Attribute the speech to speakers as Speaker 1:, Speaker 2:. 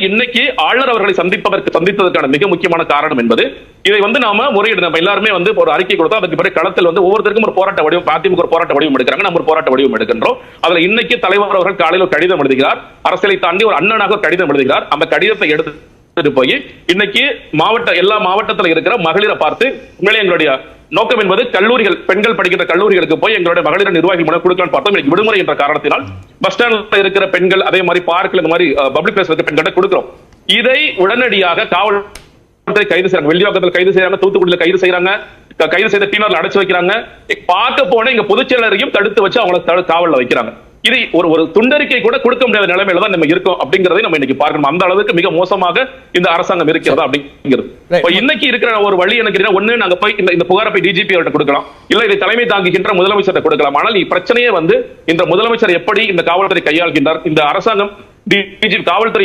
Speaker 1: இன்னைக்கு ஆளுநர் அவர்களை சந்தித்ததற்கான மிக முக்கியமான காரணம் என்பது இதை நாம முறையிட நம்ம எல்லாருமே ஒரு அறிக்கை கொடுத்தோம். அதுக்கு பிறகு களத்தில் ஒவ்வொருத்தருக்கும் ஒரு போராட்ட வடிவம், அதிமுக ஒரு போராட்ட வடிவம் எடுக்கிறாங்க, நம்ம ஒரு போராட்ட வடிவம் எடுக்கின்றோம். அதுல இன்னைக்கு தலைவர் அவர்கள் காலையில் ஒரு கடிதம் எழுதுகிறார், அரசியலை தாண்டி ஒரு அண்ணனாக ஒரு கடிதம் எழுதுகிறார். அந்த கடிதத்தை எடுத்து போய் இன்னைக்கு எல்லா மாவட்டத்தில் இருக்கிற மகளிரை பார்த்து உண்மையிலே எங்களுடைய நோக்கம் என்பது கல்லூரிகள், பெண்கள் படிக்கின்ற கல்லூரிகளுக்கு போய் எங்களுடைய மகளிர் நிர்வாகிகள் மூலம் கொடுக்கலாம் பார்த்தோம். விடுமுறை என்ற காரணத்தினால் பஸ் ஸ்டாண்ட்ல இருக்கிற பெண்கள், அதே மாதிரி பார்க்ல இந்த மாதிரி பப்ளிக் பிளேஸ்ல இருக்க பெண்கள் கொடுக்கிறோம். இதை உடனடியாக காவல்துறை கைது செய்யறாங்க, வெள்ளிவாக்கத்தில் கைது செய்யறாங்க, தூத்துக்குடியில் கைது செய்யறாங்க, கைது செய்த டீனர்ல அடைச்சு வைக்கிறாங்க. பார்க்க போன இங்க பொதுச் செயலரையும் தடுத்து வச்சு அவங்களை காவல்ல வைக்கிறாங்க. இது ஒரு துண்டறிக்கை கூட கொடுக்க முடியாத நிலைமையில தான் நம்ம இருக்கோம் அப்படிங்கறதை நம்ம இன்னைக்கு பார்க்கணும். அந்த அளவுக்கு மிக மோசமாக இந்த அரசாங்கம் இருக்கிறதா அப்படிங்கிறது. இன்னைக்கு இருக்கிற ஒரு வழி எனக்கு ஒண்ணு, நாங்க போய் இந்த புகாரை போய் டிஜிபி அவர்கிட்ட கொடுக்கலாம், இல்ல இதை தலைமை தாங்குகின்ற முதலமைச்சர் கொடுக்கலாம். ஆனால் பிரச்சனையே இந்த முதலமைச்சர் எப்படி இந்த காவல்துறை கையாள்கின்றார், இந்த அரசாங்கம் டிஜிபி காவல்துறை